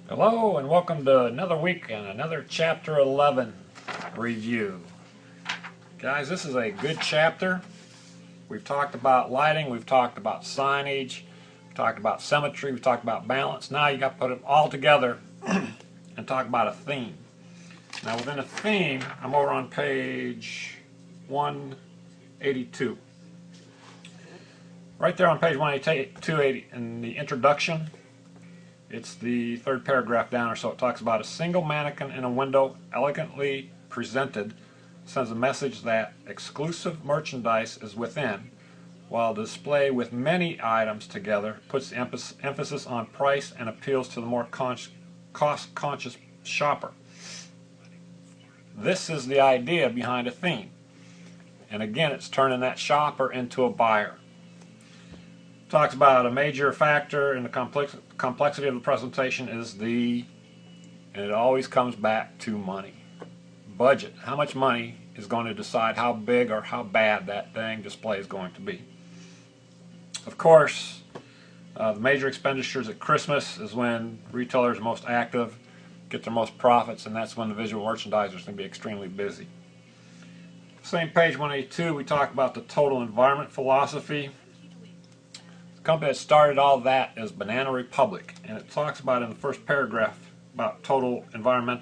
Hello and welcome to another week and another Chapter 11 review. Guys, this is a good chapter. We've talked about lighting, we've talked about signage, we've talked about symmetry, we've talked about balance. Now you got to put it all together and talk about a theme. Now within a theme, I'm over on page 182. Right there on page 182 in the introduction, it's the third paragraph down or so. It talks about a single mannequin in a window, elegantly presented, sends a message that exclusive merchandise is within, while a display with many items together puts the emphasis on price and appeals to the more cost-conscious shopper. This is the idea behind a theme. And again, it's turning that shopper into a buyer. Talks about a major factor in the complexity of the presentation is and it always comes back to money. Budget. How much money is going to decide how big or how bad that dang display is going to be. Of course, the major expenditures at Christmas is when retailers are most active, get their most profits, and that's when the visual merchandisers are going to be extremely busy. Same page 182, we talk about the total environment philosophy. The company that started all that is Banana Republic, and it talks about in the first paragraph about total environment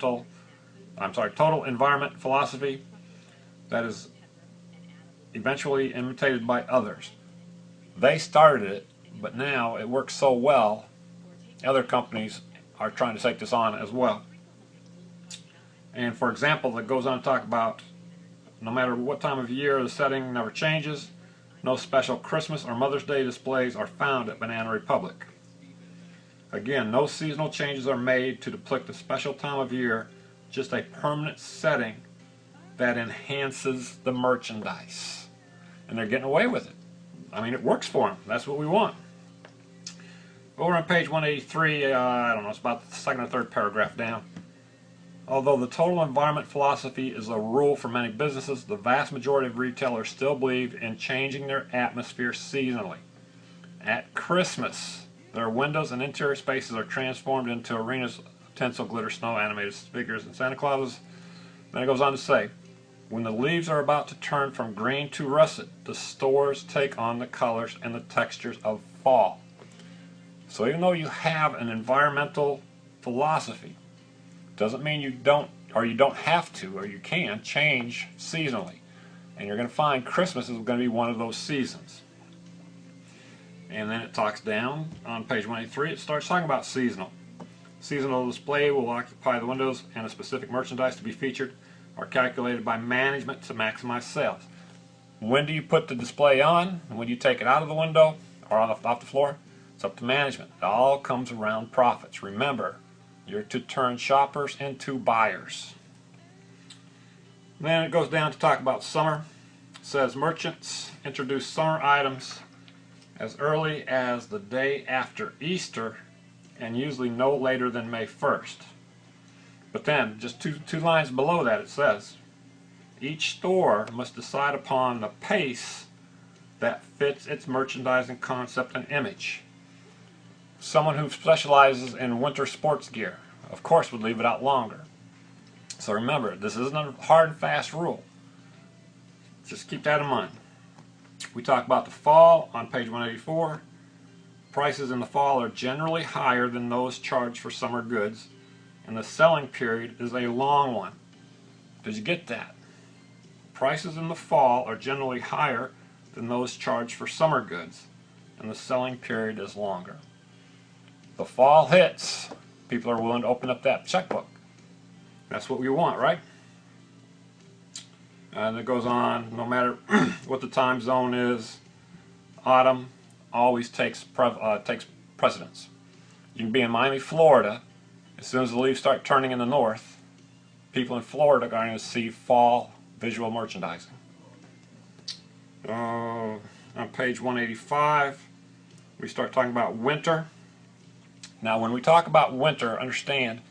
philosophy that is eventually imitated by others. They started it, but now it works so well, other companies are trying to take this on as well. And for example, it goes on to talk about no matter what time of year, the setting never changes. No special Christmas or Mother's Day displays are found at Banana Republic. Again, no seasonal changes are made to depict a special time of year, just a permanent setting that enhances the merchandise. And they're getting away with it. I mean, it works for them. That's what we want. Over on page 183, I don't know, it's about the second or third paragraph down. Although the total environment philosophy is a rule for many businesses, the vast majority of retailers still believe in changing their atmosphere seasonally. At Christmas, their windows and interior spaces are transformed into arenas of tinsel, glitter, snow, animated figures, and Santa Clauses. Then it goes on to say, when the leaves are about to turn from green to russet, the stores take on the colors and the textures of fall. So even though you have an environmental philosophy, doesn't mean you don't have to, or you can change seasonally. And you're going to find Christmas is going to be one of those seasons. And then it talks down on page 183, it starts talking about seasonal. Seasonal display will occupy the windows, and a specific merchandise to be featured are calculated by management to maximize sales. When do you put the display on? When do you take it out of the window or off the floor? It's up to management. It all comes around profits. Remember, you're to turn shoppers into buyers. And then it goes down to talk about summer. It says merchants introduce summer items as early as the day after Easter and usually no later than May 1st. But then, just two lines below that, it says, each store must decide upon the pace that fits its merchandising concept and image. Someone who specializes in winter sports gear, of course, would leave it out longer. So remember, this isn't a hard and fast rule. Just keep that in mind. We talk about the fall on page 184. Prices in the fall are generally higher than those charged for summer goods, and the selling period is a long one. Did you get that? Prices in the fall are generally higher than those charged for summer goods, and the selling period is longer. The fall hits, people are willing to open up that checkbook. That's what we want, right? And it goes on, no matter what the time zone is, autumn always takes precedence. You can be in Miami, Florida. As soon as the leaves start turning in the north, people in Florida are going to see fall visual merchandising. On page 185, we start talking about winter. Now, when we talk about winter, understand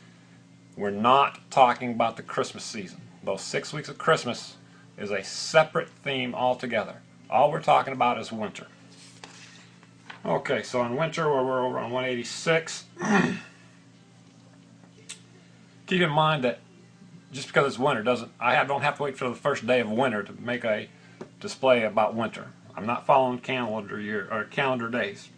we're not talking about the Christmas season. Those 6 weeks of Christmas is a separate theme altogether. All we're talking about is winter. Okay, so in winter, we're over on 186. Keep in mind that just because it's winter I don't have to wait for the first day of winter to make a display about winter. I'm not following calendar year or calendar days.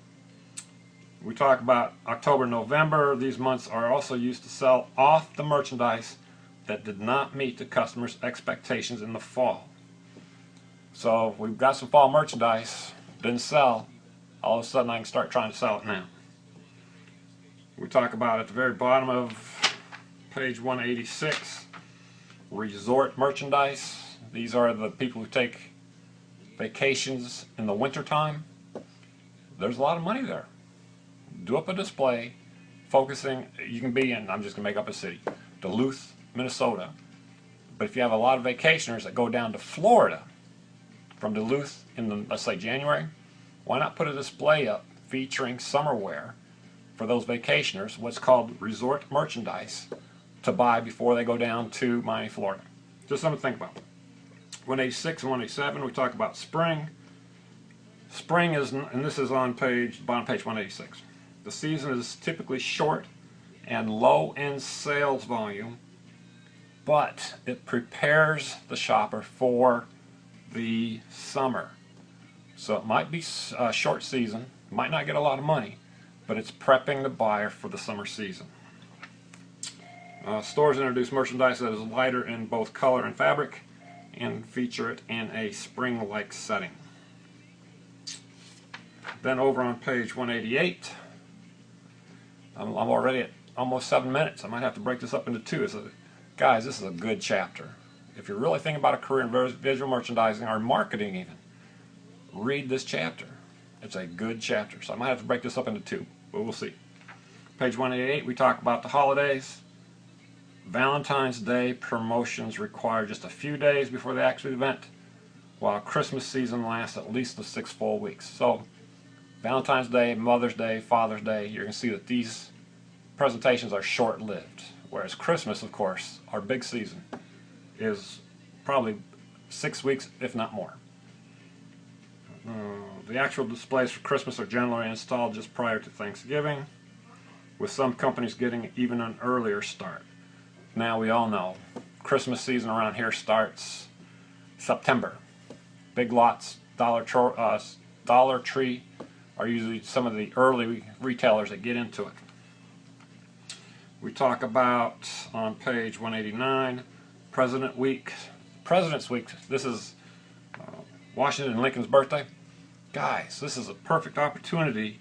We talk about October, November. These months are also used to sell off the merchandise that did not meet the customer's expectations in the fall. So we've got some fall merchandise, didn't sell. All of a sudden I can start trying to sell it now. We talk about at the very bottom of page 186, resort merchandise. These are the people who take vacations in the winter time. There's a lot of money there. Do up a display focusing, you can be in, I'm just going to make up a city, Duluth, Minnesota. But if you have a lot of vacationers that go down to Florida from Duluth in, let's say, January, why not put a display up featuring summer wear for those vacationers, what's called resort merchandise, to buy before they go down to Miami, Florida. Just something to think about. 186 and 187, we talk about spring. Spring is, and this is on bottom page 186. The season is typically short and low in sales volume, but it prepares the shopper for the summer. So it might be a short season, might not get a lot of money, but it's prepping the buyer for the summer season. Stores introduce merchandise that is lighter in both color and fabric and feature it in a spring-like setting. Then over on page 188, I'm already at almost 7 minutes. I might have to break this up into two. Guys, this is a good chapter. If you're really thinking about a career in visual merchandising or marketing even, read this chapter. It's a good chapter. So I might have to break this up into two, but we'll see. Page 188, we talk about the holidays. Valentine's Day promotions require just a few days before the actual event, while Christmas season lasts at least 6 full weeks. So Valentine's Day, Mother's Day, Father's Day, you're going to see that these presentations are short-lived. Whereas Christmas, of course, our big season, is probably 6 weeks, if not more. The actual displays for Christmas are generally installed just prior to Thanksgiving, with some companies getting even an earlier start. Now we all know Christmas season around here starts September. Big Lots, Dollar Tree are usually some of the early retailers that get into it. We talk about on page 189 President's Week. This is Washington and Lincoln's birthday. Guys, this is a perfect opportunity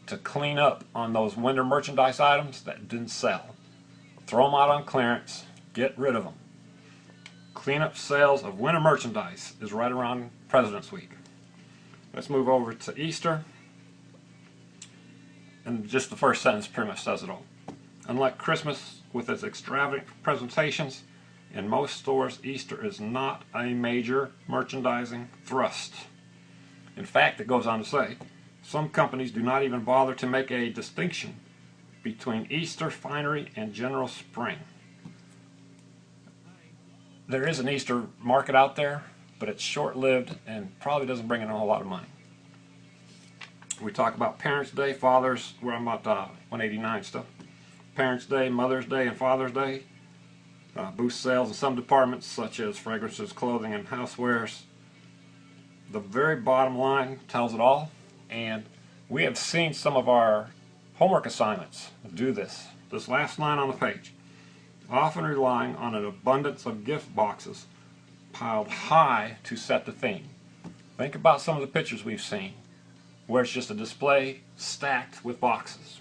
to clean up on those winter merchandise items that didn't sell. Throw them out on clearance, get rid of them. Cleanup sales of winter merchandise is right around President's Week. Let's move over to Easter. And just the first sentence pretty much says it all. Unlike Christmas with its extravagant presentations, in most stores Easter is not a major merchandising thrust. In fact, it goes on to say, some companies do not even bother to make a distinction between Easter finery and general spring. There is an Easter market out there, but it's short-lived and probably doesn't bring in a whole lot of money. We talk about Parents' Day, Father's, we're on about 189 stuff. Parents' Day, Mother's Day, and Father's Day. Boost sales in some departments such as fragrances, clothing, and housewares. The very bottom line tells it all, and we have seen some of our homework assignments do this. This last line on the page. Often relying on an abundance of gift boxes piled high to set the theme. Think about some of the pictures we've seen where it's just a display stacked with boxes.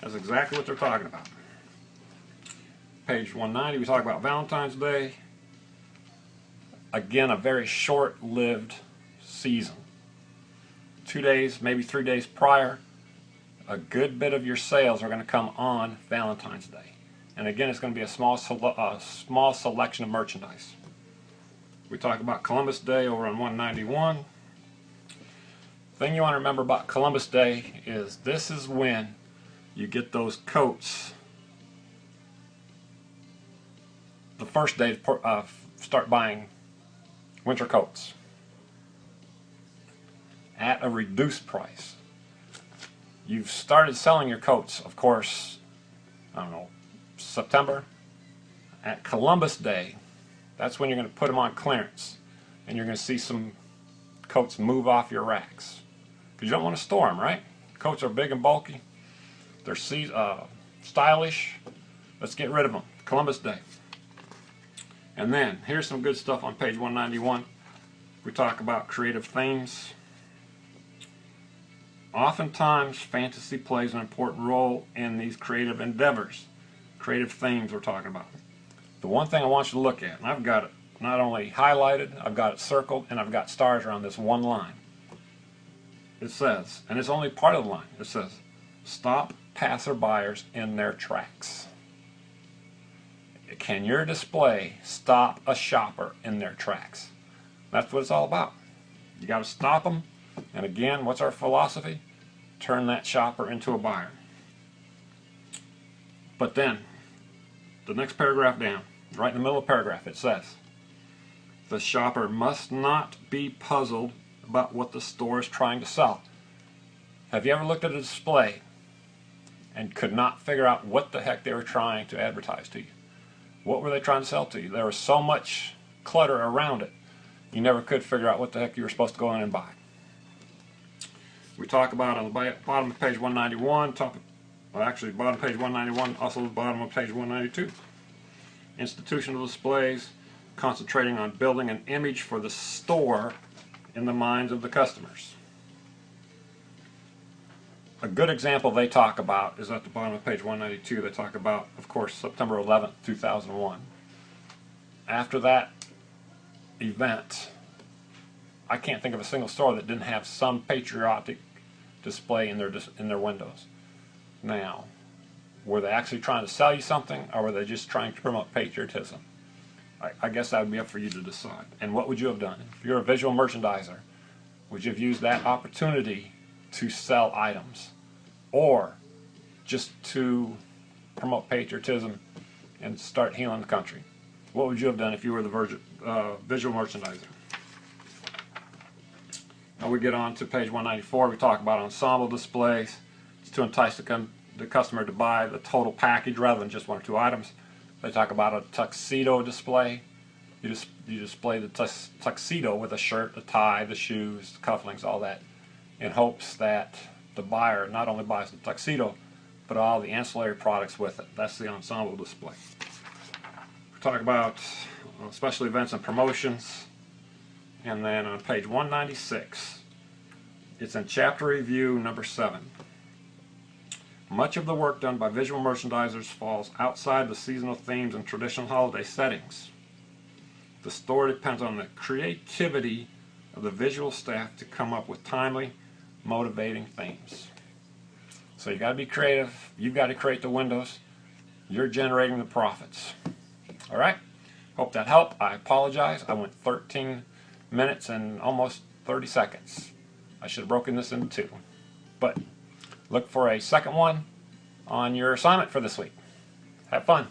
That's exactly what they're talking about. Page 190, we talk about Valentine's Day. Again, a very short-lived season. 2 days, maybe 3 days prior, a good bit of your sales are going to come on Valentine's Day. And again, it's going to be a small selection of merchandise. We talk about Columbus Day over on 191. The thing you want to remember about Columbus Day is this is when you get those coats the first day to start buying winter coats at a reduced price. You've started selling your coats, of course, I don't know, September, at Columbus Day, that's when you're going to put them on clearance, and you're going to see some coats move off your racks, because you don't want to store them, right? Coats are big and bulky. They're stylish. Let's get rid of them. Columbus Day. And then here's some good stuff on page 191. We talk about creative themes. Oftentimes, fantasy plays an important role in these creative endeavors. Creative themes we're talking about. The one thing I want you to look at, and I've got it not only highlighted, I've got it circled, and I've got stars around this one line. It says, and it's only part of the line, it says, stop passerbyers in their tracks. Can your display stop a shopper in their tracks? That's what it's all about. You got to stop them. And again, what's our philosophy? Turn that shopper into a buyer. But then, the next paragraph down, right in the middle of the paragraph, it says, the shopper must not be puzzled about what the store is trying to sell. Have you ever looked at a display and could not figure out what the heck they were trying to advertise to you? What were they trying to sell to you? There was so much clutter around it, you never could figure out what the heck you were supposed to go in and buy. We talk about on the bottom of page 191, actually bottom of page 191, also the bottom of page 192. Institutional displays, concentrating on building an image for the store in the minds of the customers. A good example they talk about is at the bottom of page 192. They talk about, of course, September 11th, 2001. After that event, I can't think of a single store that didn't have some patriotic display in their windows. Now, were they actually trying to sell you something, or were they just trying to promote patriotism? I guess that would be up for you to decide. And what would you have done? If you're a visual merchandiser, would you have used that opportunity to sell items, or just to promote patriotism and start healing the country? What would you have done if you were the visual merchandiser? Now we get on to page 194. We talk about ensemble displays. It's to entice the customer to buy the total package rather than just one or two items. They talk about a tuxedo display. You display the tuxedo with a shirt, a tie, the shoes, the cufflinks, all that, in hopes that the buyer not only buys the tuxedo, but all the ancillary products with it. That's the ensemble display. We talk about special events and promotions. And then on page 196, it's in chapter review number 7. Much of the work done by visual merchandisers falls outside the seasonal themes and traditional holiday settings. The store depends on the creativity of the visual staff to come up with timely, motivating themes. So you got to be creative. You've got to create the windows. You're generating the profits. All right? Hope that helped. I apologize. I went 13 minutes and almost 30 seconds. I should have broken this into 2. But look for a second one on your assignment for this week. Have fun.